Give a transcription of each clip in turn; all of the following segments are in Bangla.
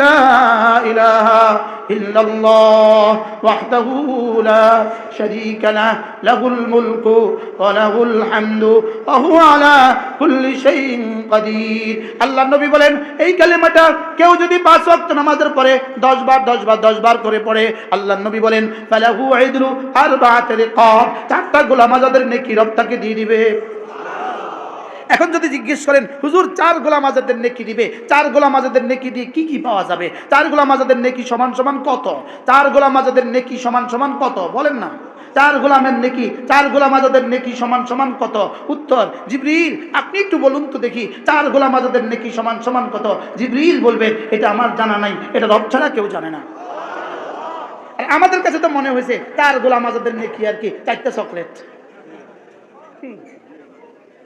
লা ইলাহা ইল্লাল্লাহ ওয়াহদাহু লা শারীকা লাহু লাহুল মুলকু ওয়া লাহুল হামদু ওয়া হুয়া আলা কুল্লি শাইইন কাদির। আল্লাহর নবী বলেন এই কালেমাটা কেউ যদি 5 ওয়াক্ত নামাজের পরে 10 বার করে পড়ে, আল্লাহর নবী বলেন ফালাহু ইদরু আরবাআতি রিকাব, 4টা গোলাম আজাদের নেকি রব তাকে দিয়ে দিবে। এখন যদি জিজ্ঞেস করেন হুজুর 4 গোলাম আজাদের নেকি দিবে, 4 গোলাম আজাদের নেকি দিয়ে কি কি পাওয়া যাবে? 4 গোলাম আজাদের নেকি সমান সমান কত? 4 গোলাম আজাদের নেকি সমান সমান কত? বলেন না। 4 গোলামের নেকি, 4 গোলাম আজাদের নেকি সমান সমান কত? উত্তর, জিবরিল আপনি একটু বলুন তো দেখি 4 গোলাম আজাদের নেকি সমান সমান কত? জিবরিল বলবে এটা আমার জানা নাই, এটা রব ছাড়া কেউ জানে না। আর আমাদের কাছে তো মনে হয়েছে 4 গোলাম আজাদের নেকি আর কি 4টা চকলেট।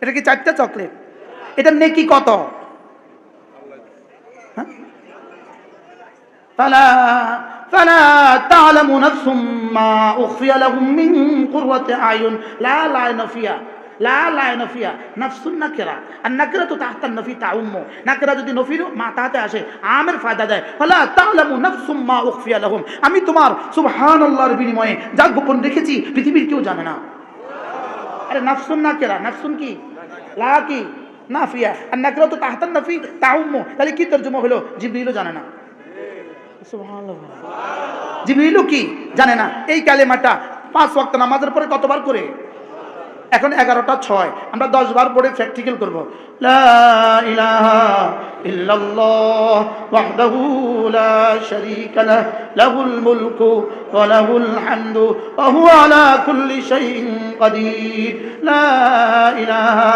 এটা কি 4টা চকলেট? এটার নেকি কত? ফালা তা'লামু নাফসুম মা উখফিয়া লাহুম মিন কুররাতি আয়ুন লা লায়না ফিহা, লা লায়না ফিহা নাফসুন নাকিরা, আর নাকিরাতু তাহতা নফি তাউম্মু, নাকিরা যদি নফির মাথাতে আসে আমের ফায়দা দেয়। ফালা তা'লামু নাফসুম মা উখফিয়া লাহুম, আমি তোমার সুবহানাল্লাহর বিনিময়ে যা গোপন রেখেছি পৃথিবীর কেউ জানে না। আরে নাফসুন নাকিরা, নাফসুন কি লা কি নাফিয়া, আর নাকিরাতু তাহতা নফি তাউম্মু, তাহলে কি তরজমা হলো? জিবরিলও জানে না। সুবহানাল্লাহ, জিবরিলও কি জানে না? এই কালেমাটা 5 ওয়াক্ত নামাজের পরে কতবার করে? এখন 11টা 6, আমরা 10 বার পড়ে প্র্যাকটিক্যাল করব। লা ইলাহা ইল্লাল্লাহ ওয়াহদাহু লা শারীকা লাহু লাহুল মুলকু ওয়া লাহুল হামদু ওয়া হুয়া আলা কুল্লি শাইইন কাদির। লা ইলাহা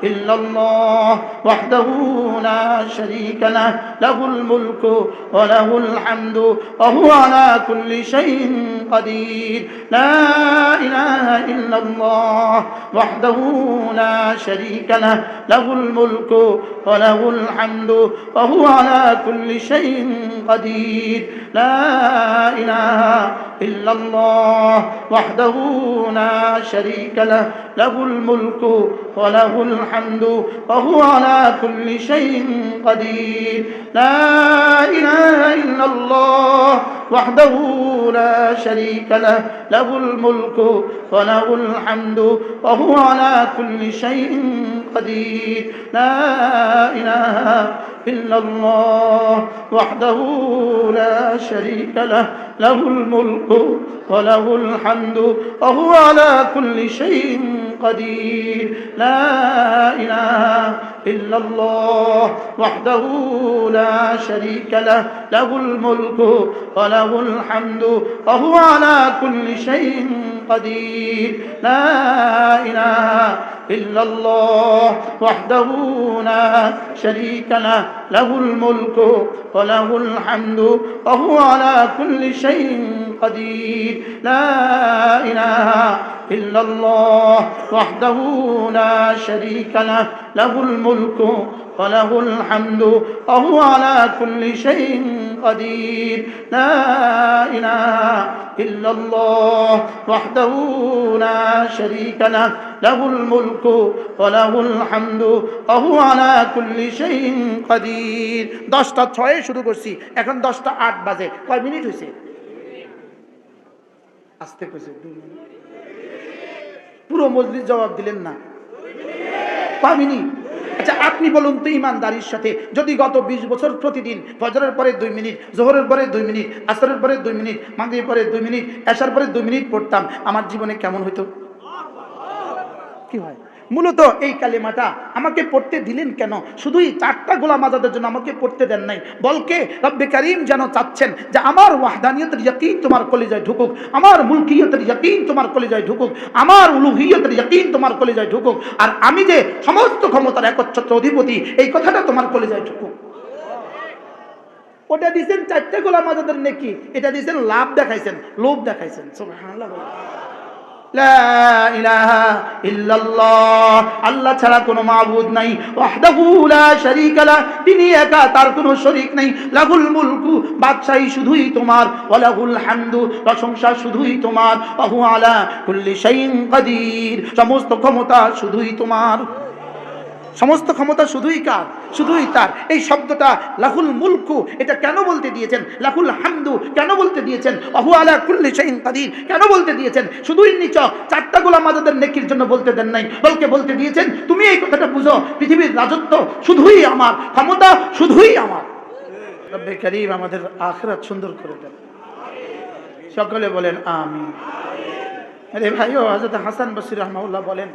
ইল্লাল্লাহ ওয়াহদাহু লা শারীকা লাহু লাহুল মুলকু ওয়া লাহুল হামদু ওয়া হুয়া আলা কুল্লি শাইইন কাদির। লা ইলাহা ইল্লাল্লাহ وحده لا شريك له له الملك وله الحمد وهو على كل شيء قدير. لا إله إلا الله وحده لا شريك له له الملك وله الحمد وهو على كل شيء قدير. لا إله إلا الله وحده لا شريك له له الملك وله الحمد وهو على كل شيء قدير. لا إله إلا الله وحده لا شريك له له الملك وله الحمد وهو على كل شيء قدير. لا إله إلا الله وحده لا شريك له له الملك وله الحمد وهو على كل شيء قدير. لا إله إلا الله وحده لا شريك له له الملك وله الحمد وهو على كل شيء قدير. لا إله إلا الله وحده لا شريك له له الملك وله الحمد وهو على كل شيء قدير. لا إله إلا الله وحده لا شريك له له الملك وله الحمد وهو على كل شيء قدير. 10টা 6 শুরু করছি, এখন 10টা 8 বাজে। কয় মিনিট হয়েছে? আস্তে কইছে 2 মিনিট। পুরো মজলিস জবাব দিলেন না। কয় মিনিট? আচ্ছা আপনি বলুন তো ইমানদারির সাথে, যদি গত 20 বছর প্রতিদিন ফজরের পরে 2 মিনিট, জোহরের পরে 2 মিনিট, আসরের পরে 2 মিনিট, মাগরিবের পরে 2 মিনিট, এশার পরে 2 মিনিট পড়তাম, আমার জীবনে কেমন হতো? কি হয়? মূলত এই কালেমাটা আমাকে পড়তে দিলেন কেন? শুধুই 4টা গোলাম আজাদের জন্য আমাকে পড়তে দেন নাই, বলকে রব্বে কারীম যেন চাচ্ছেন যে আমার ওয়াহদানিয়তের ইয়াকিন তোমার কলিজায় ঢুকুক, আমার মুলকিয়তের ইয়াকিন তোমার কলিজায় ঢুকুক, আমার উলুহিয়তের ইয়াকিন তোমার কলিজায় ঢুকুক, আর আমি যে সমস্ত ক্ষমতার একচ্ছত্র অধিপতি এই কথাটা তোমার কলিজায় ঢুকুক। ওটা দিয়েছেন 4টা গোলাম আজাদের নেকি, এটা দিয়েছেন লাভ দেখাইছেন, লোভ দেখাইছেন। সুবহানাল্লাহ। লা ইলাহা ইল্লাল্লাহ, আল্লাহ ছাড়া কোনো মাবুদ নাই। ওয়াহদাহু লা শারীকা লাহু, তিনি একা, তার কোনো শরীক নাই। লাহুল মুলকু, বাদশাহী শুধুই তোমার। ওয়া লাহুল হামদু, প্রশংসা শুধুই তোমার। ওয়া হুয়া আলা কুল্লি শাইইন কাদির, সমস্ত ক্ষমতা শুধুই তোমার। সমস্ত ক্ষমতা শুধুই কার? শুধুই তার। এই শব্দটা লাহুল মুলকু এটা কেন বলতে দিয়েছেন? লাহুল হামদু কেন বলতে দিয়েছেন? ওহু আলা কুল্লি শাইইন কাদির কেন বলতে দিয়েছেন? শুধুই নিছক চারটা গোলাম আজাদের নেকির জন্য বলতে দেন নাই, বলকে বলতে দিয়েছেন তুমি এই কথাটা বুঝো, পৃথিবীর রাজত্ব শুধুই আমার, ক্ষমতা শুধুই আমার। রব্বে কারীম আমাদের আখিরাত সুন্দর করে দেন, সকলে বলেন আমিন। আরে ভাইও, হযরত হাসান বসরি রাহমাহুল্লাহ বলেন,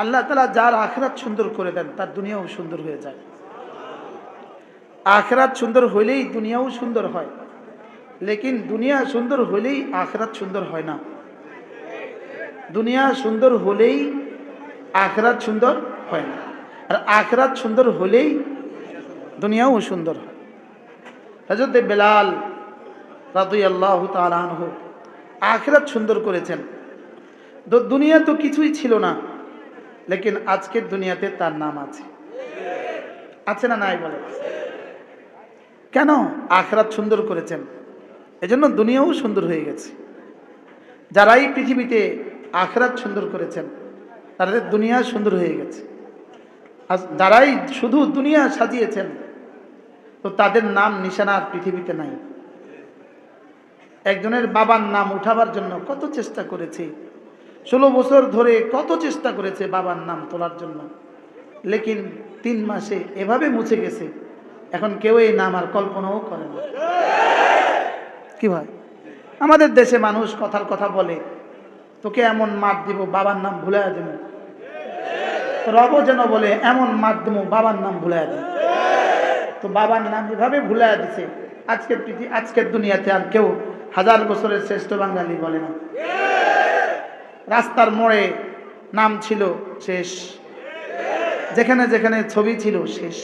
আল্লাহ তাআলা যার আখিরাত সুন্দর করে দেন তার দুনিয়াও সুন্দর হয়ে যায়। আখিরাত সুন্দর হইলেই দুনিয়াও সুন্দর হয়, লেকিন দুনিয়া সুন্দর হইলেই আখিরাত সুন্দর হয় না। দুনিয়া সুন্দর হলেই আখিরাত সুন্দর হয় না, আর আখিরাত সুন্দর হলেই দুনিয়াও সুন্দর হয়। হযরত বেলাল রাদিয়াল্লাহু তাআলা আনহু আখিরাত সুন্দর করেছেন। দুনিয়া তো কিছুই ছিল না, লেকিন আজকের দুনিয়াতে তার নাম আছে। আছে না নাই বলে? কেন? আখিরাত সুন্দর করেছেন, এজন্য দুনিয়াও সুন্দর হয়ে গেছে। যারাই পৃথিবীতে আখিরাত সুন্দর করেছেন তাদের দুনিয়া সুন্দর হয়ে গেছে। আর যারাই শুধু দুনিয়া সাজিয়েছেন তো তাদের নাম নিশানা আর পৃথিবীতে নাই। একজনের বাবার নাম উঠাবার জন্য কত চেষ্টা করেছে, 16 বছর ধরে কত চেষ্টা করেছে বাবার নাম তোলার জন্য, লেকিন 3 মাসে এভাবে মুছে গেছে, এখন কেউ এই নাম আর কল্পনাও করে না। কি ভাই, আমাদের দেশে মানুষ কথার কথা বলে, তোকে এমন মার দিব বাবার নাম ভুলাইয়া দেব, রব যেন বলে এমন মার দেব বাবার নাম ভুলাইয়া দেব। তো বাবার নাম এভাবে ভুলাইয়া দিছে, আজকের দুনিয়াতে আর কেউ 1000 বছরের শ্রেষ্ঠ বাঙালি বলে না। রাস্তার মোড়ে নাম ছিল শেষ, যেখানে যেখানে ছবি ছিল শেষ।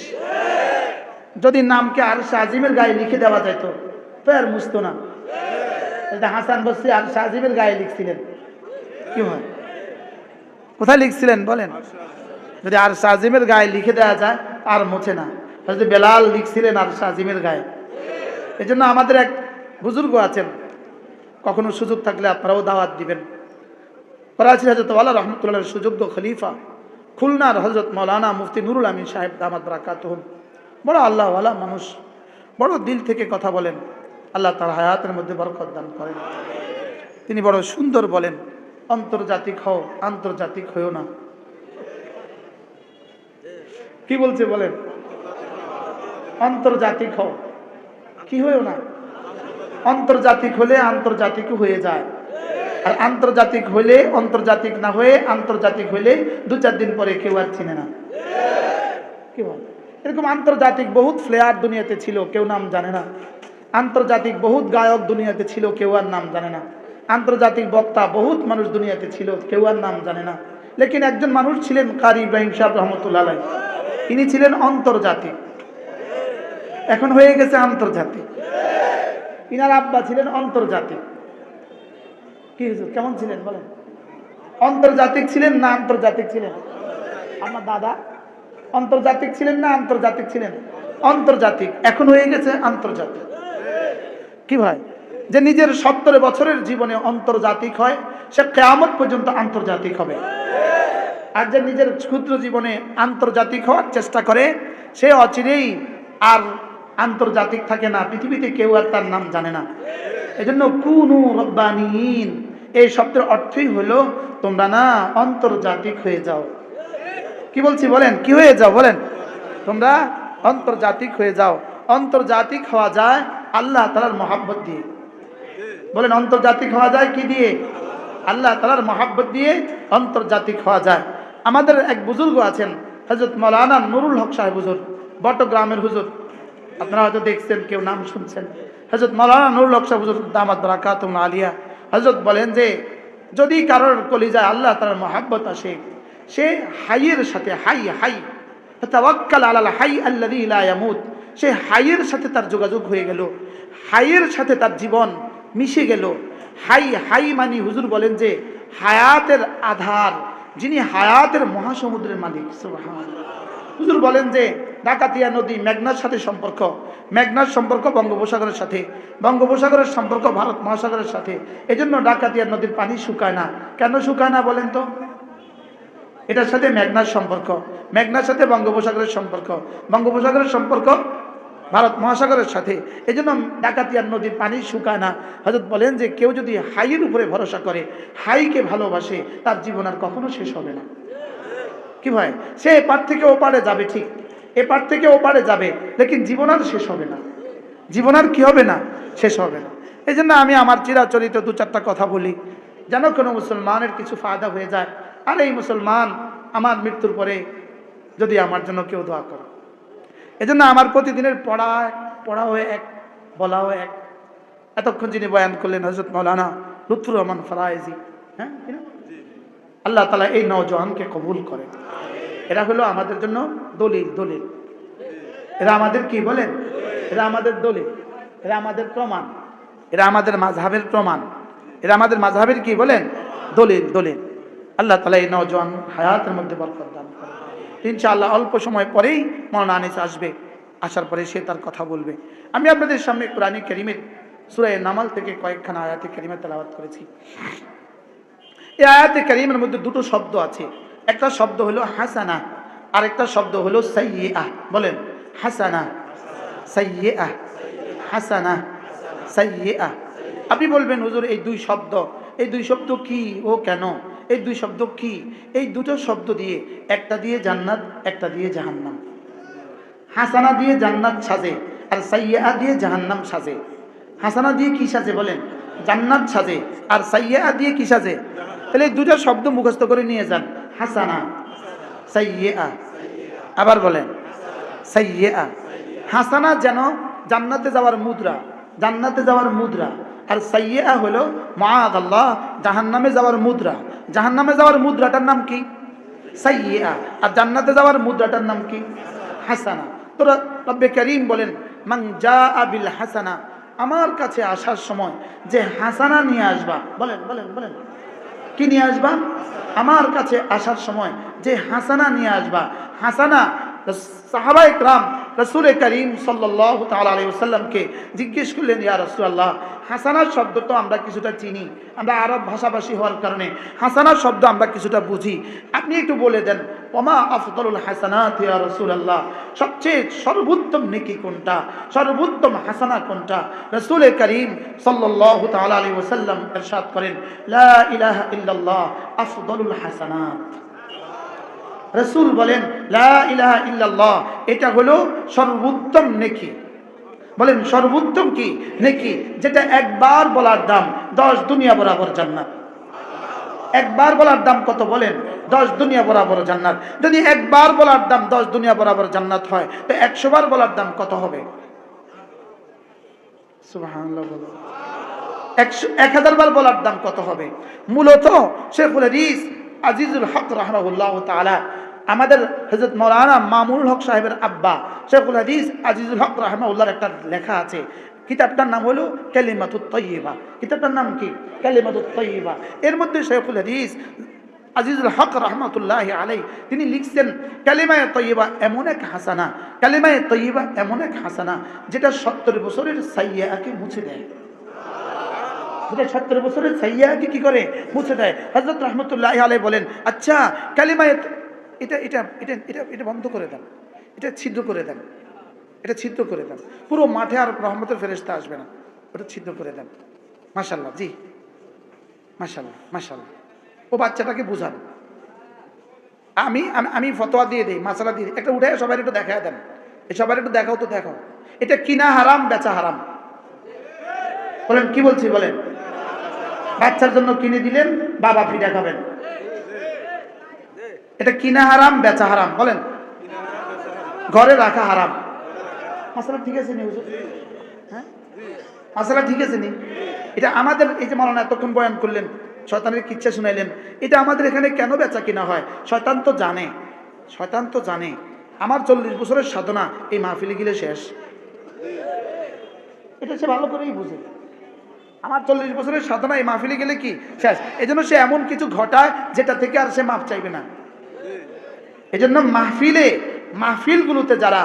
যদি নামকে আরশে আজিমের গায়ে লিখে দেওয়া যেত তো আর মুছতো না। হাসান বসরি আরশে আজিমের গায়ে লিখছিলেন, কি হয়, কোথায় লিখছিলেন বলেন? যদি আরশে আজিমের গায়ে লিখে দেওয়া যায় আর মুছে না। যদি বেলাল লিখছিলেন আরশে আজিমের গায়ে। এই জন্য আমাদের এক বুজুর্গ আছেন, কখনো সুযোগ থাকলে আপনারাও দাওয়াত দিবেন। করাচি হযরত ওয়ালা রহমতুল্লাহর সুযোগ্য খলিফা, খুলনার হযরত মাওলানা মুফতি নুরুল আমিন সাহেব দামাত বারাকাতুহুম, বড় আল্লাহওয়ালা মানুষ, বড় দিল থেকে কথা বলেন। আল্লাহ তার হায়াতের মধ্যে বরকত দান করেন। তিনি বড় সুন্দর বলেন, আন্তর্জাতিক হও, আন্তর্জাতিক হইও না। কি বলছে বলেন? আন্তর্জাতিক হও, কি হইও না? আন্তর্জাতিক হলে আন্তর্জাতিক হয়ে যায়, আর আন্তর্জাতিক হলে আন্তর্জাতিক না হয়ে আন্তর্জাতিক হলে 2-4 দিন পরে কেউ আর চিনে না। কি বল? এরকম আন্তর্জাতিক বহুত প্লেয়ার দুনিয়াতে ছিল, কেউ নাম জানে না। আন্তর্জাতিক বহুত গায়ক দুনিয়াতে ছিল, কেউ আর নাম জানে না। আন্তর্জাতিক বক্তা বহুত মানুষ দুনিয়াতে ছিল, কেউ আর নাম জানে না। লেকিন একজন মানুষ ছিলেন কারি ইব্রাহিম সাহেব রহমতুল্লাহ আলাইহি, তিনি ছিলেন আন্তর্জাতিক, এখন হয়ে গেছে আন্তর্জাতিক। ইনার আব্বা ছিলেন আন্তর্জাতিক। কি হুজুর কেমন ছিলেন বলেন? আন্তর্জাতিক ছিলেন না আন্তর্জাতিক ছিলেন? আমার দাদা আন্তর্জাতিক ছিলেন না আন্তর্জাতিক ছিলেন? আন্তর্জাতিক, এখন হয়ে গেছে আন্তর্জাতিক। কি ভাই, যে নিজের 70 বছরের জীবনে আন্তর্জাতিক হয় সে কিয়ামত পর্যন্ত আন্তর্জাতিক হবে। আর যে নিজের ক্ষুদ্র জীবনে আন্তর্জাতিক হওয়ার চেষ্টা করে সে অচিরেই আর আন্তর্জাতিক থাকে না, পৃথিবীতে কেউ আর তার নাম জানে না। এজন্য কুনু রব্বানিয়িন এই শব্দের অর্থই হলো তোমরা না আন্তর্জাতিক হয়ে যাও। কি বলছি বলেন? কি হয়ে যাও বলেন? তোমরা আন্তর্জাতিক হয়ে যাও। আন্তর্জাতিক হওয়া যায় আল্লাহ তাআলার মহব্বত দিয়ে। বলেন আন্তর্জাতিক হওয়া যায় কি দিয়ে? আল্লাহ তাআলার মহব্বত দিয়ে আন্তর্জাতিক হওয়া যায়। আমাদের এক বুজুর্গ আছেন হযরত মাওলানা নুরুল হক সাহেব হুজুর, বটগ্রামের হুজুর, আপনারা হয়তো দেখছেন, কেউ নাম শুনছেন। হযরত মাওলানা নুরুল হক সাহেব হুজুর দামাত বারাকাতুহুম আলিয়া হযরত বলেন যে যদি কারোর কলিজায় আল্লাহ তাআলার মহব্বত আসে, সে হাইয়ের সাথে হাই তাওয়াক্কাল আলাল হাই আল্লাযী লা ইয়ামুত, সে হাইয়ের সাথে তার যোগাযোগ হয়ে গেল, হাইয়ের সাথে তার জীবন মিশে গেল। হাই মানে হুজুর বলেন যে হায়াতের আধার, যিনি হায়াতের মহাসমুদ্রের মালিক। সুবহানাল্লাহ। হুজুর বলেন যে ডাকাতিয়া নদী মেঘনার সাথে সম্পর্ক, মেঘনার সম্পর্ক বঙ্গোপসাগরের সাথে, বঙ্গোপসাগরের সম্পর্ক ভারত মহাসাগরের সাথে। এজন্য ডাকাতিয়া নদীর পানি শুকায় না। কেন শুকায় না বলেন তো? এটার সাথে মেঘনার সম্পর্ক, মেঘনার সাথে বঙ্গোপসাগরের সম্পর্ক, বঙ্গোপসাগরের সম্পর্ক ভারত মহাসাগরের সাথে। এই জন্য ডাকাতিয়ার নদীর পানি শুকায় না। হযরত বলেন যে কেউ যদি হাইয়ের উপরে ভরসা করে, হাইকে ভালোবাসে, তার জীবন আর কখনো শেষ হবে না। কি ভাই, সে এপার থেকে ওপারে যাবে, ঠিক এপার থেকে ওপারে যাবে, লেকিন জীবন আর শেষ হবে না, জীবন আর কি হবে না, শেষ হবে না। এই জন্য আমি আমার চিরাচরিত দু চারটা কথা বলি, যেন কোনো মুসলমানের কিছু ফায়দা হয়ে যায়। আর এই মুসলমান আমার মৃত্যুর পরে যদি আমার জন্য কেউ দোয়া করে, এজন্য আমার প্রতিদিনের পড়াও এক, বলাও এক। এতক্ষণ যিনি বয়ান করলেন হযরত মাওলানা লুৎফুর রহমান ফরায়েজি, হ্যাঁ, আল্লাহ তাআলা এই নওজওয়ানকে কবুল করেন। এরা হলো আমাদের জন্য দলিল, দলিল। এরা আমাদের কি বলেন, এরা আমাদের দলিল, এরা আমাদের প্রমাণ, এরা আমাদের মাযহাবের প্রমাণ, এরা আমাদের মাযহাবের কি বলেন, দলিল, দলিল। আল্লাহ তাআলা এই নওজওয়ান হায়াতের মধ্যে বরকত দান করেন। ইনশাআল্লাহ অল্প সময় পরেই মাওলানা আনিস আসবে, আসার পরে সে তার কথা বলবে। আমি আপনাদের সামনে কোরআনে কারীমের সূরা নামাল থেকে কয়েকখানা আয়াতে কারিমা তেলাওয়াত করেছি। এই আয়াতে কারিমের মধ্যে দুটো শব্দ আছে, একটা শব্দ হলো হাসানা, আর একটা শব্দ হলো সাইয়্যিআ। বলেন হাসানা, সাইয়্যিআ, হাসানা, সাইয়্যিআ। আপনি বলবেন হুজুর এই দুই শব্দ কি ও কেন, এই দুই শব্দ কি? এই দুটো শব্দ দিয়ে, একটা দিয়ে জান্নাত, একটা দিয়ে জাহান্নাম। হাসানা দিয়ে জান্নাত সাজে, আর সাইয়্যিআ দিয়ে জাহান্নাম সাজে। হাসানা দিয়ে কি সাজে বলেন, জান্নাত সাজে, আর সাইয়্যিআ দিয়ে কি সাজে? তাহলে এই দুটো শব্দ মুখস্থ করে নিয়ে যান, হাসানা, সাইয়্যিআ। আবার বলেন সাইয়্যিআ। হাসানা যেন জান্নাতে যাওয়ার মুদ্রা, জান্নাতে যাওয়ার মুদ্রা, আর সাইয়্যিআ হলো মাআযাল্লাহ জাহান্নামে যাওয়ার মুদ্রা। জাহান্নামে যাওয়ার মুদ্রাটার নাম কি? সাইয়্যিআ। আর জান্নাতে যাওয়ার মুদ্রাটার নাম কি? হাসানা। তো রব্বে কারীম বলেন মান জাআ বিল হাসানা, আমার কাছে আসার সময় যে হাসানা নিয়ে আসবা, বলেন বলেন বলেন কি নিয়ে আসবা? আমার কাছে আসার সময় যে হাসানা নিয়ে আসবা। হাসানা, সাহাবায়ে কেরাম রাসূল করিম সাল্লাল্লাহু তাআলা আলাইহি ওয়াসাল্লামকে জিজ্ঞেস করলেন, ইয়া রাসূলুল্লাহ, হাসানা শব্দ তো আমরা কিছুটা চিনি, আমরা আরব ভাষাভাষী হওয়ার কারণে হাসানা শব্দ আমরা কিছুটা বুঝি, আপনি একটু বলে দেন ওমা আফদালুল হাসানাত ইয়া রাসূলুল্লাহ, সবচেয়ে সর্বোত্তম নেকি কোনটা, সর্বোত্তম হাসানা কোনটা? রাসূল করিম সাল্লাল্লাহু তাআলা আলাইহি ওয়াসাল্লাম ইরশাদ করেন, লা ইলাহা ইল্লাল্লাহ আফদালুল হাসানাত। রাসূল বলেন লা ইলাহা ইল্লাল্লাহ, এটা হলো সর্বোত্তম নেকি। বলেন সর্বোত্তম কি নেকি? যেটা একবার বলার দাম 10 দুনিয়া বরাবর জান্নাত। একবার বলার দাম কত বলেন? 10 দুনিয়া বরাবর জান্নাত। যদি একবার বলার দাম 10 দুনিয়া বরাবর জান্নাত হয়, তো 100 বার বলার দাম কত হবে? সুবহানাল্লাহ। 1000 বার বলার দাম কত হবে? মূলত শেখুল হাদিস আজিজুল হক রাহমাহুল্লাহ তাআলা, আমাদের হযরত মাওলানা মামুনুল হক সাহেবের আব্বা শেখুল হাদিস আজিজুল হক রাহমাহুল্লাহর একটা লেখা আছে, কিতাবটার নাম হলো কালিমাতুত তাইয়্যিবা। কিতাবটার নাম কি? কালিমাতুত তাইয়্যিবা। এর মধ্যে শেখুল হাদিস আজিজুল হক রাহমাতুল্লাহি আলাইহি তিনি লিখছেন, কালিমায়ে তাইয়্যিবা এমন এক হাসানা, কালিমায়ে তাইয়্যিবা এমন এক হাসানা যেটা 70 বছরের সাইয়্যাকে মুছে দেয়। 70 বছরের সাইয়্যাকে কি করে? মুছে দেয়। হযরত রাহমাতুল্লাহি আলাইহি বলেন, আচ্ছা কালিমায়ে এটা এটা এটা এটা এটা বন্ধ করে দেন, এটা ছিদ্র করে দেন, এটা ছিদ্র করে দেন, পুরো মাঠে আর রহমতের ফেরেশতা আসবে না, ওটা ছিদ্র করে দেন। মাশাআল্লাহ, জি মাশাআল্লাহ মাশাআল্লাহ। ও বাচ্চাটাকে বুঝান, আমি আমি ফতোয়া দিয়ে দিই, মাসালা দিয়ে দিই, একটা উঠে সবাই একটু দেখায় দেন, সবাই একটু দেখাও তো, দেখাও এটা কিনা হারাম বেচা হারাম। বলেন কি বলছি বলেন? বাচ্চার জন্য কিনে দিলেন, বাবা পিঠা খাবেন, এটা কিনা হারাম বেচা হারাম। বলেন ঘরে রাখা হারাম। মাসালা ঠিক আছে নি হুজুর? হ্যাঁ মাসালা ঠিক আছে নি? এটা আমাদের এই যে মাওলানা এতক্ষণ বয়ান করলেন, শয়তানের কিচ্ছা শুনাইলেন, এটা আমাদের এখানে কেন বেচা কিনা হয়? শয়তান তো জানে, শয়তান তো জানে আমার 40 বছরের সাধনা এই মাহফিলে গেলে শেষ। এটা সে ভালো করেই বুঝে, আমার 40 বছরের সাধনা এই মাহফিলে গেলে কি শেষ। এই জন্য সে এমন কিছু ঘটায় যেটা থেকে আর সে মাপ চাইবে না। এই জন্য মাহফিলগুলোতে যারা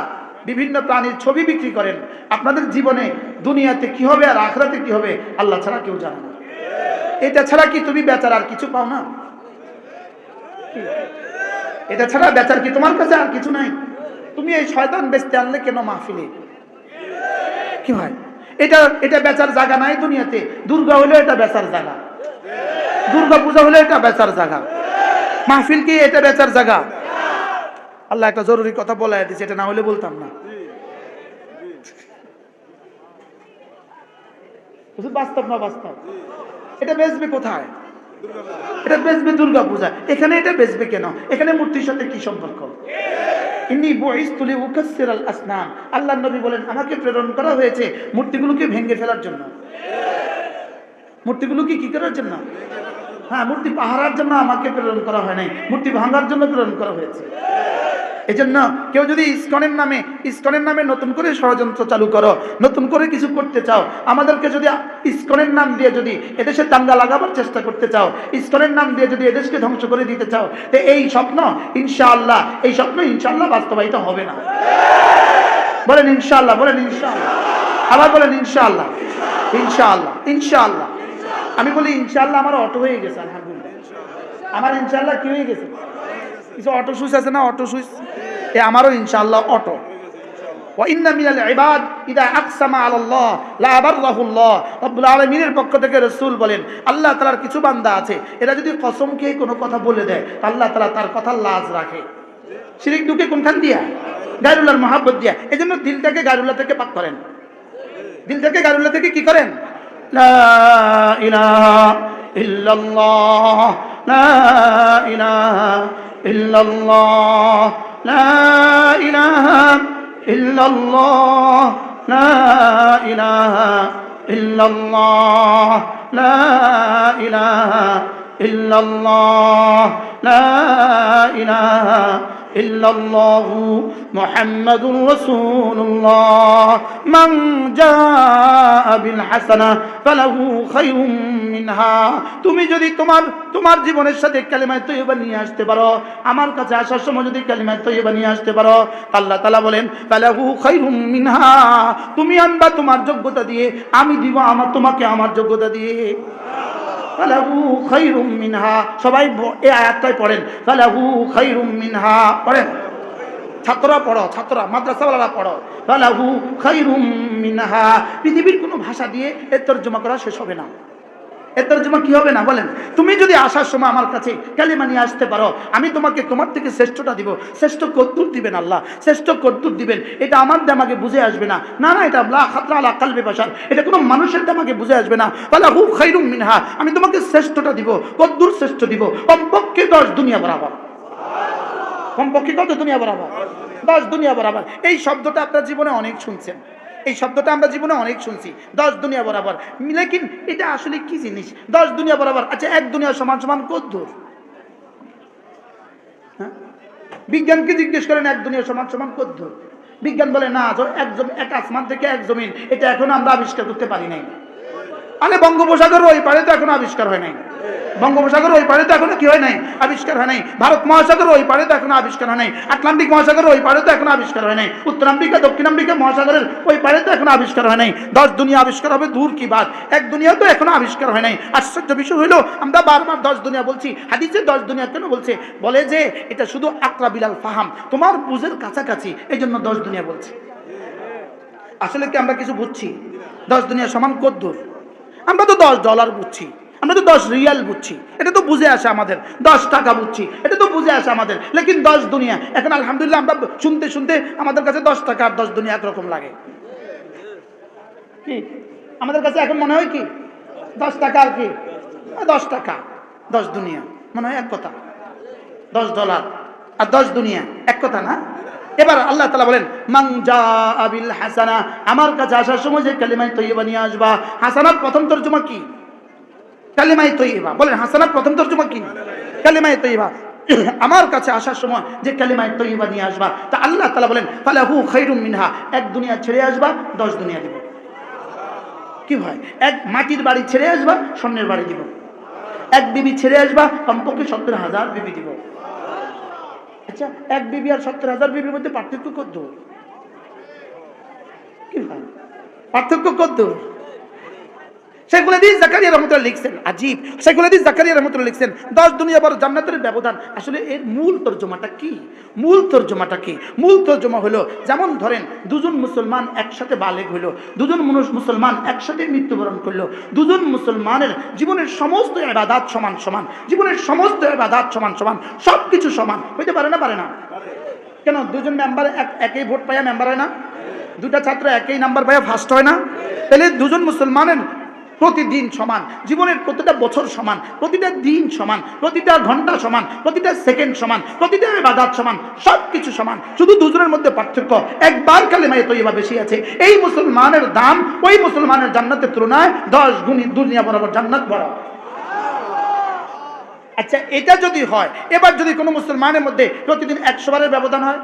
বিভিন্ন প্রাণীর ছবি বিক্রি করেন, আপনাদের জীবনে দুনিয়াতে কি হবে আর আখিরাতে কি হবে আল্লাহ ছাড়া কেউ জানে না। এটা ছাড়া কি তুমি বেচার আর কিছু পাও না? এটা ছাড়া বেচার কি তোমার কাছে আর কিছু নাই? তুমি এই শয়তান বেচতে আনলে কেন মাহফিলে? কি হয় এটা? এটা বেচার জায়গা নাই দুনিয়াতে। দুর্গা হলো এটা বেচার জায়গা, দুর্গা পূজা হলো এটা বেচার জায়গা, মাহফিল কি এটা বেচার জায়গা? আল্লাহ একটা জরুরি কথা বলে দিয়েছে, এটা না হলে বলতাম না। বাস্তব না বাস্তব? এটা বেচবে কোথায়? এটা বেচবে দুর্গা পূজা। এখানে এটা বেচবে কেন? এখানে মূর্তির সাথে কি সম্পর্ক? আল্লাহ নবী বলেন আমাকে প্রেরণ করা হয়েছে মূর্তিগুলোকে ভেঙে ফেলার জন্য। মূর্তিগুলোকে কি করার জন্য? হ্যাঁ, মূর্তি পাহারার জন্য আমাকে প্রেরণ করা হয় নাই, মূর্তি ভাঙার জন্য প্রেরণ করা হয়েছে। এজন্য কেউ যদি ইসকনের নামে নতুন করে ষড়যন্ত্র চালু করো, নতুন করে কিছু করতে চাও, আমাদেরকে যদি ইসকনের নাম দিয়ে যদি এদেশে দাঙ্গা লাগাবার চেষ্টা করতে চাও, ইসকনের নাম দিয়ে যদি এদেশকে ধ্বংস করে দিতে চাও, তো এই স্বপ্ন ইনশাআল্লাহ বাস্তবায়িত হবে না। বলেন ইনশাআল্লাহ, বলেন ইনশাআল্লাহ, আবার বলেন ইনশাআল্লাহ, ইনশাআল্লাহ, ইনশাআল্লাহ। আমি বলি ইনশাআল্লাহ আমার অটো হয়ে গেছে, আলহামদুলিল্লাহ। আমার ইনশাআল্লাহ কি হয়ে গেছে? কিছু অটো সুইচ আছে না, অটো সুইচ, আমারও ইনশাআল্লাহ অটো। রব্বুল পক্ষ থেকে রাসূল বলেন আল্লাহ তাআলার কিছু বান্দা আছে এরা যদি কসম খেয়ে কোনো কথা বলে দেয় আল্লাহ তাআলা তার কথা লাজ রাখে। শিরক ঢুকে কোনখান দিয়া? গায়রুল্লাহর মহব্বত দিয়া। এজন্য দিলটাকে গায়রুল্লাহ থেকে পাক করেন, দিলটাকে গায়রুল্লাহ থেকে কি করেন? লা ইলাহা ইল্লাল্লাহ, লা ইলাহা ইল্লাল্লাহ, লা ইলাহা ইল্লাল্লাহ, লা ইলাহা ইল্লাল্লাহ, লা ইলাহা ইল্লাল্লাহ, লা ইলাহা ইল্লাল্লাহু মুহাম্মাদুর রাসূলুল্লাহ। মান জাআ বিল হাসানা ফালাহু খায়রুম মিনহা। তুমি যদি তোমার জীবনের সাথে কালিমায়ে তয়্যিবা নিয়ে আসতে পারো, আমার কাছে আসার সময় যদি কালিমায়ে তয়্যিবা নিয়ে আসতে পারো, আল্লাহ তাআলা বলেন ফালাহু খায়রুম মিনহা। তুমি আনবা তোমার যোগ্যতা দিয়ে, আমি দিব তোমাকে আমার যোগ্যতা দিয়ে। ফালাহু খায়রুম মিনহা। সবাই এই আয়াতটাই পড়েন, ফালাহু খায়রুম মিনহা পড়েন। ছাত্ররা পড়ো, ছাত্ররা মাদ্রাসাওয়ালারা পড়ো, ফালাহু খায়রুম মিনহা। পৃথিবীর কোনো ভাষা দিয়ে এর তরজমা করা শেষ হবে না। এর তরজমা কি হবে না বলেন? তুমি যদি আসার সময় আমার কাছে কালিমা নিয়ে আসতে পারো, আমি তোমাকে তোমার থেকে শ্রেষ্ঠটা দিব। শ্রেষ্ঠ কদ্দুর দিবেন আল্লাহ, শ্রেষ্ঠ কদ্দুর দিবেন। এটা আমার দামাকে বুঝে আসবে না, না না, এটা লা খাতরা আলা কালবি বাশার, এটা কোনো মানুষের দামাকে বুঝে আসবে না। ফালাহু খায়রুম মিনহা, আমি তোমাকে শ্রেষ্ঠটা দিব, কদ্দুর শ্রেষ্ঠ দিব, কমপক্ষে 10 দুনিয়া বরাবর। কমপক্ষে কত দুনিয়া বরাবর? 10 দুনিয়া বরাবর। এই শব্দটা আপনার জীবনে অনেক শুনছেন, এই শব্দটা আমরা জীবনে অনেক শুনছি, 10 দুনিয়া বরাবর। লেকিন এটা আসলে কি জিনিস 10 দুনিয়া বরাবর? আচ্ছা, 1 দুনিয়া সমান সমান কত দূর? হ্যাঁ, বিজ্ঞানকে জিজ্ঞেস করেন 1 দুনিয়া সমান সমান কত দূর? বিজ্ঞান বলে না, এক আসমান থেকে 1 জমিন, এটা এখনো আমরা আবিষ্কার করতে পারি নাই। আরে বঙ্গোপসাগর ওই পারে তো এখনো আবিষ্কার হয় নাই, বঙ্গোপসাগর ওই পারে তো এখনো কি হয় নাই, আবিষ্কার হয় নাই। ভারত মহাসাগর ওই পারে তো এখনো আবিষ্কার হয় নাই। আটলান্টিক মহাসাগর ওই পারে তো এখনো আবিষ্কার হয় নাই। উত্তর আমেরিকা দক্ষিণ আমেরিকা মহাসাগরের ওই পারে তো এখনো আবিষ্কার হয় নাই। 10 দুনিয়া আবিষ্কার হবে দূর কি বাদ, 1 দুনিয়া তো এখনো আবিষ্কার হয় নাই। আশ্চর্য বিষয় হইলো আমরা বারবার 10 দুনিয়া বলছি। হাদিসে 10 দুনিয়া কেন বলছে? বলে যে এটা শুধু আকরাবিলাল ফাহাম, তোমার বুঝের কাছাকাছি, এই জন্য 10 দুনিয়া বলছে। আসলে কি আমরা কিছু বুঝছি? 10 দুনিয়া সমান কত দূর? আমরা তো $10 বুঝছি, আমরা তো 10 রিয়াল বুঝছি, এটা তো বুঝে আসে আমাদের। 10 টাকা বুঝছি, এটা তো বুঝে আসে আমাদের। লেকিন 10 দুনিয়া, এখন আলহামদুলিল্লাহ আমরা শুনতে শুনতে আমাদের কাছে 10 টাকা আর 10 দুনিয়া একরকম লাগে। কি আমাদের কাছে এখন মনে হয় কি 10 টাকা আর কি 10 টাকা, 10 দুনিয়া মনে হয় এক কথা। $10 আর 10 দুনিয়া এক কথা না? এবার আল্লাহ তাআলা বলেন মান জাআ বিল হাসানা, আমার কাছে আসার সময় যে কালিমায়ে তয়্যিবা নিয়ে আসবা। হাসানার প্রথম তরজমা কি? কালিমায়ে তয়্যিবা। বলেন হাসানার প্রথম তরজমা কি? কালিমায়ে তয়্যিবা। আমার কাছে আসার সময় যে কালিমায়ে তয়্যিবা নিয়ে আসবা, তা আল্লাহ তাআলা বলেন ফালাহু খায়রুম মিনহা, 1 দুনিয়া ছেড়ে আসবা, 10 দুনিয়া দিব। কি ভাই, 1 মাটির বাড়ি ছেড়ে আসবা, স্বর্ণের বাড়ি দিব। 1 বিবি ছেড়ে আসবা, কমপক্ষে 70,000 বিবি দিব। আচ্ছা, 1 বিবি আর 70,000 বিবির মধ্যে পার্থক্য কত? কি ভাই, পার্থক্য কত? শেখুল হাদিস জাকারিয়া রহমতুল্লাহ লিখছেন, আজীব, শেখুল হাদিস জাকারিয়া রহমতুল্লাহ লিখছেন 10 দুনিয়া বড় জান্নাতের ব্যবধান। আসলে এর মূল তর্জমাটা কি? মূল তর্জমাটা কি? মূল তর্জমা হলো, যেমন ধরেন দুজন মুসলমান একসাথে বালেগ হলো, দুজন মুসলমান একসাথে মৃত্যুবরণ করলো, দুজন মুসলমানের জীবনের সমস্ত ইবাদত সমান সমান, জীবনের সমস্ত ইবাদত সমান সমান, সব কিছু সমান হইতে পারে না? পারে না? কেন? দুজন মেম্বার একই ভোট পাইয়া মেম্বার হয় না? দুটা ছাত্র একই নাম্বার পাইয়া ফার্স্ট হয় না? তাহলে দুজন মুসলমানের প্রতিদিন সমান, জীবনের প্রতিটা বছর সমান, প্রতিটা দিন সমান, প্রতিটা ঘন্টা সমান, প্রতিটা সেকেন্ড সমান, প্রতিটা ইবাদত সমান, সব কিছু সমান। শুধু দুজনের মধ্যে পার্থক্য একবার কালেমায়ে তয়্যিবা বেশি আছে। এই মুসলমানের দাম ওই মুসলমানের জান্নাতের তুলনায় 10 গুণ দুনিয়া বরাবর জান্নাত বড়। আচ্ছা, এটা যদি হয়, এবার যদি কোনো মুসলমানের মধ্যে প্রতিদিন 100 বারের ব্যবধান হয়,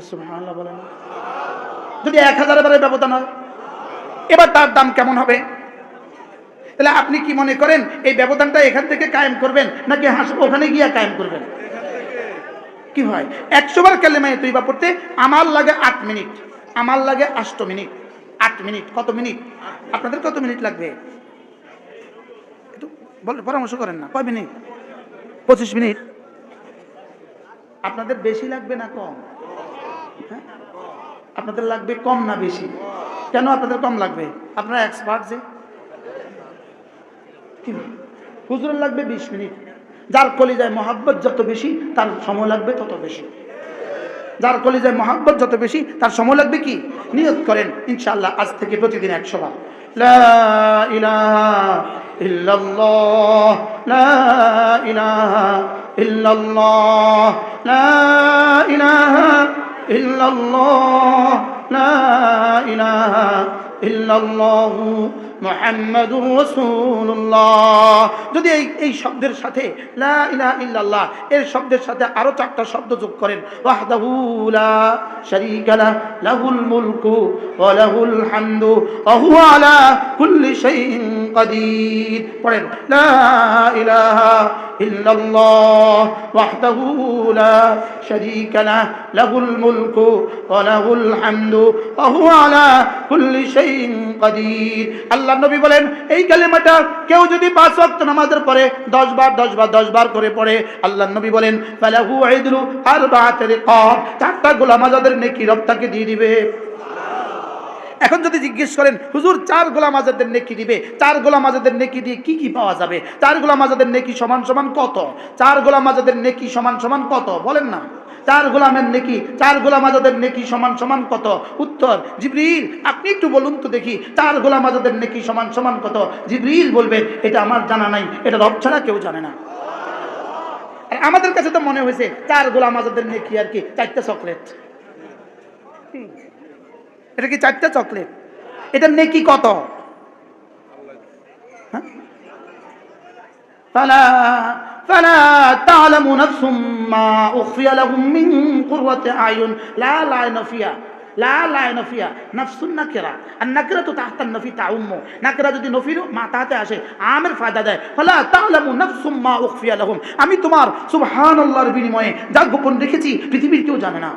সুবহানাল্লাহ বলেন, যদি 1000 বারের ব্যবধান হয়, এবার তার দাম কেমন হবে? তাহলে আপনি কি মনে করেন এই ব্যবধানটা এখান থেকে কায়েম করবেন নাকি ওখানে গিয়া কায়েম করবেন? কি হয়? 100 বার কালেমায়ে তয়্যিবা পড়তে আমার লাগে 8 মিনিট, আমার লাগে 8 মিনিট। 8 মিনিট কত মিনিট? আপনাদের কত মিনিট লাগবে? একটু পরামর্শ করেন না। কয় মিনিট? 25 মিনিট। আপনাদের বেশি লাগবে না কম? হ্যাঁ, আপনাদের লাগবে কম না বেশি? কেন আপনাদের কম লাগবে? আপনারা এক্সপার্ট যে। হুজুরের লাগবে 20 মিনিট। যার কলিজায় মহাব্বত যত বেশি তার সময় লাগবে তত বেশি। যার কলিজায় মহাব্বত যত বেশি তার সময় লাগবে কি? নিয়ত করেন ইনশাআল্লাহ আজ থেকে প্রতিদিন 100 বার লা ইলাহা ইল্লাল্লাহ, লা ইলাহা ইল্লাল্লাহ, লা ইলাহা ইল্লাল্লাহ, লা ইলাহা ইল্লাল্লাহ মুহাম্মাদুর রাসূলুল্লাহ। যদি এই শব্দের সাথে লা ইলাহা ইল্লাল্লাহ এর শব্দের সাথে আরো 4টা শব্দ যোগ করেন, ওয়াহদাহু লা শারীকা লাহু লাহুল মুলকু ওয়া লাহুল হামদু ওয়া হুয়া আলা কুল্লি শাইইন কাদির। পড়েন লা ইলাহা ইল্লাল্লাহ ওয়াহদাহু লা শারীকা লাহু লাহুল মুলকু ওয়া লাহুল হামদু ওয়া হুয়া আলা কুল্লি শাইইন কাদির। আল্লাহ নবী বলেন এই কালেমাটা কেউ যদি 5 ওয়াক্ত নামাজের পরে 10 বার 10 বার 10 বার করে পড়ে, আল্লাহ নবী বলেন ফালাহু ইদরু আরবাআতি রিকাব, 4টা গোলাম আজাদের নেকি রব তাকে দিয়ে দিবে। এখন যদি জিজ্ঞেস করেন হুজুর 4 গোলাম আজাদের নেকি দিবে, 4 গোলাম আজাদের নেকি দিয়ে কি কি পাওয়া যাবে? 4 গোলাম আজাদের নেকি সমান সমান কত? 4 গোলাম আজাদের নেকি সমান সমান কত? বলেন না। 4 গোলামের নেকি, 4 গোলাম আজাদের নেকি সমান সমান কত? উত্তর, জিবরিল আপনি একটু বলুন তো দেখি 4 গোলাম আজাদের নেকি সমান সমান কত? জিবরিল বলবে এটা আমার জানা নাই, এটা রব ছাড়া কেউ জানে না। আর আমাদের কাছে তো মনে হয়েছে 4 গোলাম আজাদের নেকি আর কি 4টা চকলেট। এটা কি 4টা চকলেট? এটার নেকি কত? فلا تعلم نفس ما أخفي لهم من قرة أعين لا لعن فيها لا لعن فيها نفس النكرة النكرة تحت النفي تعم نكرة যদি নফির মাথাতে আসে আমের ফায়দা দেয়। فلا تعلم نفس ما أخفي لهم, আমি তোমার সুবহানাল্লাহর বিনিময়ে যা গোপন রেখেছি পৃথিবীর কেউ জানে না।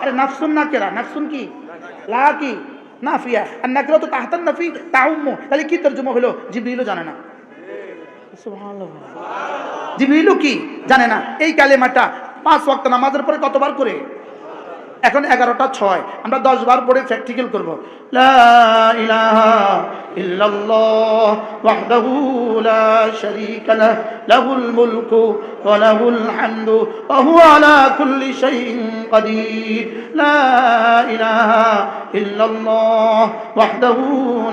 আরে নাফসুন নাকিরা, নাফসুন কি লা কি নাফিয়া, আর নাকিরা তো তাহতান নাফি তাউম্মু, তাহলে কি তরজমা হলো? জিবরিলও জানে না। সুবহানাল্লাহ, জিবরিলও কি জানে না? এই কালেমাটা 5 ওয়াক্ত নামাজের পরে কতবার করে? এখন 11টা 6, আমরা 10 বার পরে প্র্যাকটিক্যাল করব। লা ইলাহা ইল্লাল্লাহ ওয়াহদাহু লা শারীকা লাহু লাহুল মুলকু ওয়া লাহুল হামদু ওয়া হুয়া আলা কুল্লি শাইইন কাদির। লা ইলাহা ইল্লাল্লাহ ওয়াহদাহু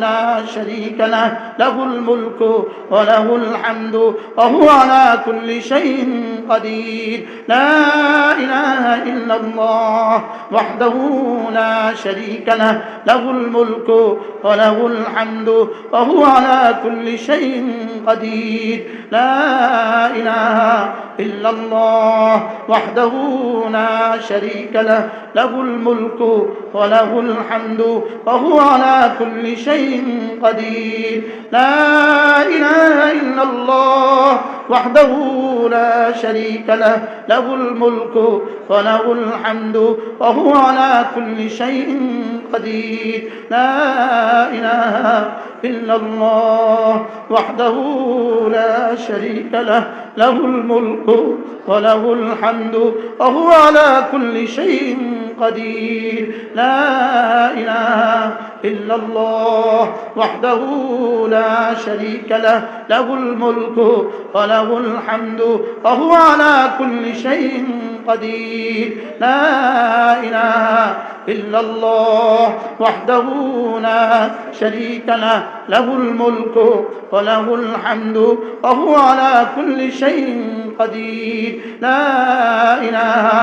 লা শারীকা লাহু লাহুল মুলকু ওয়া লাহুল হামদু ওয়া হুয়া আলা কুল্লি শাইইন কাদির। লা ইলাহা ইল্লাল্লাহ وحده لا شريك له له الملك وله الحمد وهو على كل شيء قدير. لا إله إلا الله وحده لا شريك له له الملك ওয়া লাহুল হামদু ওয়া হুয়া আলা কুল্লি শাইইন কাদির। লা ইলাহা ইল্লাল্লাহ ওয়াহদাহু লা শারীকা লাহু লাহুল মুলকু ওয়া লাহুল হামদু ওয়া হুয়া আলা কুল্লি শাইইন কাদির। লা ইলাহা ইল্লাল্লাহ ওয়াহদাহু লা শারীকা লাহু লাহুল মুলকু ওয়া লাহুল হামদু ওয়া হুয়া আলা কুল্লি শাইইন কাদির। লা ইলাহা ইল্লাল্লাহ ওয়াহদাহু লা শারীকা লাহু লাহুল মুলকু ওয়া লাহুল হামদু ওয়া হুয়া আলা কুল্লি শাইইন কাদির। লা ইলাহা ইল্লাল্লাহ ওয়াহদাহু লা শারীকা লাহু লাহুল মুলকু ওয়া লাহুল হামদু ওয়া হুয়া আলা কুল্লি শাইইন কাদির। লা ইলাহা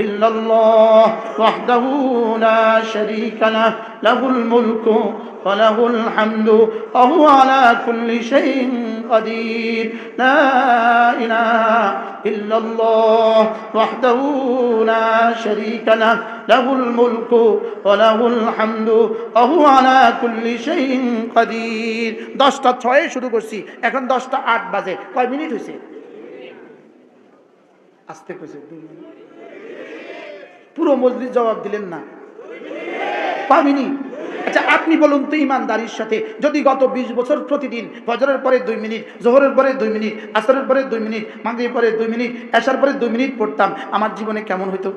ইল্লাল্লাহ ওয়াহদাহু লা শারীকা লাহু লাহুল মুলকু ওয়া লাহুল হামদু ওয়া হুয়া আলা কুল্লি শাইইন কাদির। লা ইলাহা ইল্লাল্লাহ ওয়াহদাহু লা শারীকা লাহু লাহুল মুলকু ওয়া লাহুল হামদু ওয়া হুয়া আলা কুল্লি শাইইন কাদির। 10টা 6 শুরু করছি, এখন 10টা 8 বাজে। কয় মিনিট হয়েছে? আস্তে কইছে 2 মিনিট। পুরো মজলিস জবাব দিলেন না। কয় মিনিট? আচ্ছা আপনি বলুন তো ইমানদারির সাথে, যদি গত 20 বছর প্রতিদিন ফজরের পরে 2 মিনিট, জোহরের পরে 2 মিনিট, আসরের পরে 2 মিনিট, মাগরিবের পরে 2 মিনিট, এশার পরে 2 মিনিট পড়তাম, আমার জীবনে কেমন হইতো?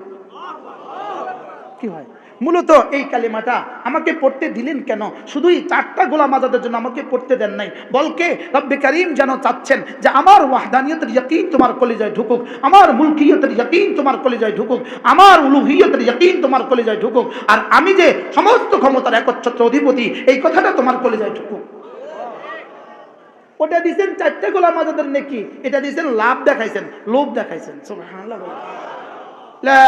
কি হয়? মূলত এই কালিমাটা আমাকে পড়তে দিলেন কেন? শুধুই 4টা গোলাম আজাদের জন্য আমাকে পড়তে দেন নাই, বলকে রব্বে কারীম যেন চাচ্ছেন যে আমার ওয়াহদানিয়তের ইয়াকিন তোমার কলিজায় ঢুকুক, আমার মুলকিয়তের ইয়াকিন তোমার কলিজায় ঢুকুক, আমার উলুহিয়তের ইয়াকিন তোমার কলিজায় ঢুকুক, আর আমি যে সমস্ত ক্ষমতার একচ্ছত্র অধিপতি এই কথাটা তোমার কলিজায় ঢুকুক। ওটা দিয়েছেন 4টা গোলাম আজাদের নেকি, এটা দিয়েছেন লাভ দেখাইছেন, লোভ দেখাইছেন। সুবহানাল্লাহ। লা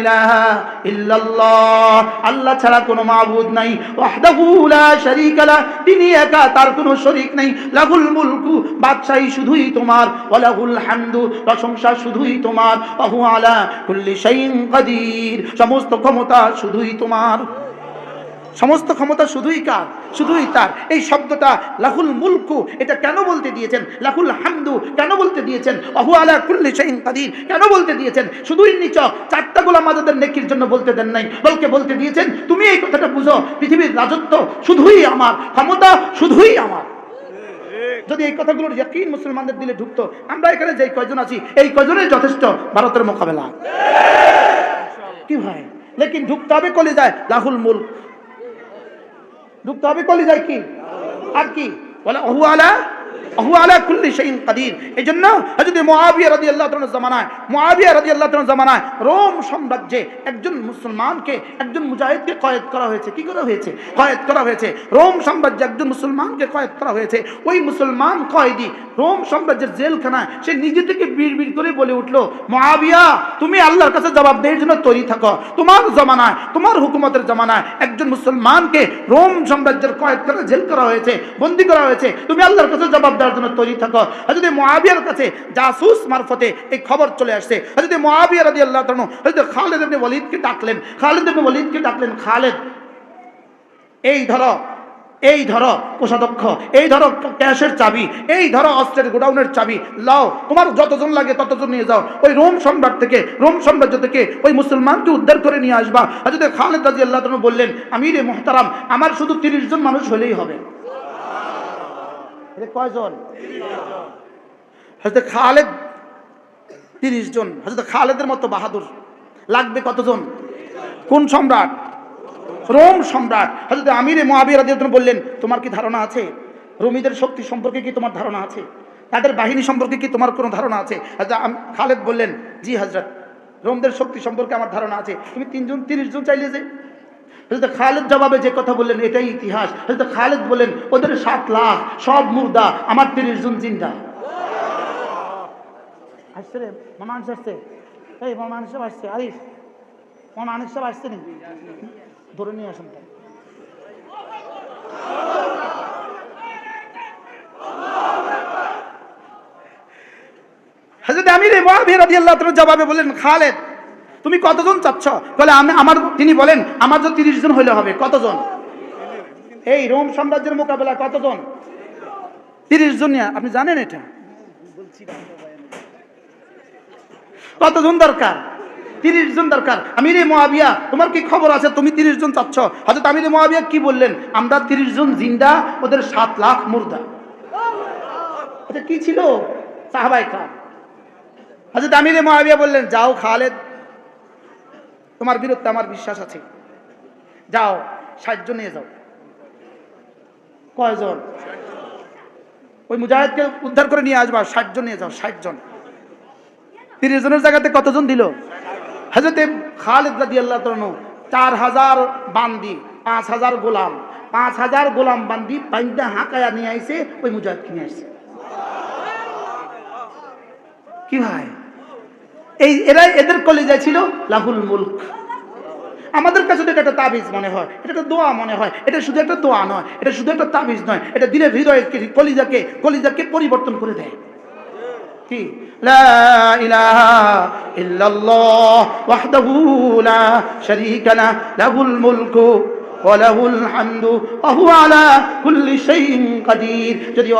ইলাহা ইল্লাল্লাহ, আল্লাহ ছাড়া কোনো মাবুদ নাই। ওয়াহদাহু লা শারীকা লাহু, তিনি একা, তার কোনো শরীক নাই। লাহুল মুলকু, বাদশাহী শুধুই তোমার। ওয়া লাহুল হামদু, প্রশংসা শুধুই তোমার। ওয়া হুয়া আলা কুল্লি শাইইন কাদির, সমস্ত ক্ষমতা শুধুই তোমার। সমস্ত ক্ষমতা শুধুই কার? শুধুই তার। এই শব্দটা লাহুল মুলকু এটা কেন বলতে দিয়েছেন? লাহুল হামদু কেন বলতে দিয়েছেন? ওহু আলা কুল্লি শাইইন কাদির কেন বলতে দিয়েছেন? শুধুই নিচক 4টা গোলাম আজাদের নেকির জন্য বলতে দেন নাই, বলকে বলতে দিয়েছেন তুমি এই কথাটা বুঝো, পৃথিবীর রাজত্ব শুধুই আমার, ক্ষমতা শুধুই আমার। যদি এই কথাগুলোর ইয়াকিন মুসলমানদের দিলে ঢুকতো, আমরা এখানে যে কয়জন আছি এই কয়জনের যথেষ্ট ভারতের মোকাবেলা। কি ভাই? লেকিন ঢুকতে হবে কলিজায় লাহুল মুলক, ঢুকতে হবে কলিজায় কি আর কি? বলে ওহু আলা কুল্লি শাইইন কাদির। এইজন্য হযরত মুআবিয়া রাদিয়াল্লাহু তাআলার জামানায় রোম সাম্রাজ্যে একজন মুসলমানকে, একজন মুজাহিদকে কয়েদ করা হয়েছে। কি করা হয়েছে? কয়েদ করা হয়েছে। রোম সাম্রাজ্যে একজন মুসলমানকে কয়েদ করা হয়েছে। ওই মুসলমান কয়েদি রোম সাম্রাজ্যের জেলখানায় সে নিজে থেকে বিড়বিড় করে বলে উঠলো, মুআবিয়া তুমি আল্লাহর কাছে জবাব দেওয়ার জন্য তৈরি থাকো। তোমার জামানায়, তোমার হুকুমতের জামানায় একজন মুসলমানকে রোম সাম্রাজ্যের কয়েদ করে জেল করা হয়েছে, বন্দী করা হয়েছে, তুমি আল্লাহর কাছে জবাব দেওয়ার জন্য তৈরি থাকো। হযরত মুআবিয়ার কাছে জাসুস মারফতে এই খবর চলে আসছে। হযরত মুআবিয়া রাদিয়াল্লাহু তাআলা হযরত খালিদ ইবনে ওয়ালিদকে ডাকলেন। খালিদ, এই ধরো কোষাধ্যক্ষ, এই ধরো ক্যাশের চাবি, এই ধরো অস্ত্রের গোডাউনের চাবি, লাও, তোমার যতজন লাগে ততজন নিয়ে যাও, ওই রোম সাম্রাজ্য থেকে ওই মুসলমানকে উদ্ধার করে নিয়ে আসবা। হযরত খালিদ রাদিয়াল্লাহু তাআলা বললেন, আমিরে মুহতারাম, আমার শুধু 30 জন মানুষ হলেই হবে। কয়জন? হযরত খালিদ 30 জন। হযরত খালিদের মতো বাহাদুর লাগবে কতজন? কোন সম্রাট? রোম সম্রাট। হযরত আমিরে মুআবিয়া রাদিয়াল্লাহু তাআলা বললেন, তোমার কি ধারণা আছে রোমীদের শক্তি সম্পর্কে? কি তোমার ধারণা আছে? তাদের বাহিনী সম্পর্কে কি তোমার কোনো ধারণা আছে? হযরত খালিদ বললেন, জি হযরত, রোমদের শক্তি সম্পর্কে আমার ধারণা আছে। তুমি 30 জন চাইলে যে? হযরত খালিদ জবাবে যে কথা বললেন এটাই ইতিহাস। হযরত খালিদ বললেন, ওদের 7 লাখ সব মুর্দা, আমার 30 জন জিন্দা। আসছে রে মামা, আসছে এই মামা সাহেব আসছে, আরিফ মামা সাহেব আসছে নি, ধরে নিয়ে আসুন। হযরত আমির মুআবিয়া রাদিয়াল্লাহু তাআলা জবাবে বললেন, খালিদ তুমি কতজন চাচ্ছ? বলে তিনি বলেন আমার তো 30 জন হইলে হবে। কতজন? এই রোম সাম্রাজ্যের মোকাবেলা কতজন? 30 জন। আপনি জানেন এটা? কতজন দরকার? 30 জন দরকার। আমিরে মুআবিয়া, তোমার কি খবর আছে? তুমি 30 জন চাচ্ছ। হযরত আমিরে মুআবিয়া কি বললেন? আমরা 30 জন জিন্দা, ওদের 7 লাখ মুর্দা। এটা কি ছিল? সাহাবায়ে কেরাম। হযরত আমিরে মুআবিয়া বললেন, যাও খালেদ, তোমার বিরুদ্ধে আমার বিশ্বাস আছে, যাও 60 জন নিয়ে যাও। কয়জন? ওই মুজাহিদকে উদ্ধার করে নিয়ে আসবা, 60 জন নিয়ে যাও, 60 জন। 30 জনের জায়গাতে কতজন দিল? হযরত খালিদ রাদিয়াল্লাহু তাআলা 4000 বান্দি, 5000 গোলাম, 5000 গোলাম বান্দি বাইন্দা হাঁকায়া নিয়ে আইছে, ওই মুজাহিদকে নিয়ে আসছে। কি ভাই, এদের কলিজায় ছিল লাহুল মুলক। আমাদের কাছে এটা একটা তাবিজ মনে হয়, এটা একটা দোয়া মনে হয়। এটা শুধু একটা দোয়া নয়, এটা শুধু একটা তাবিজ নয়, এটা দিলের হৃদয়ের কলিজাকে পরিবর্তন করে দেয়। কি? লা ইলাহা ইল্লাল্লাহ ওয়াহদাহু লা শারীকা লাহু লাহুল মুলকু ওয়া লাহুল হামদু ওয়া হুয়া আলা কুল্লি শাইইন কাদির। যদি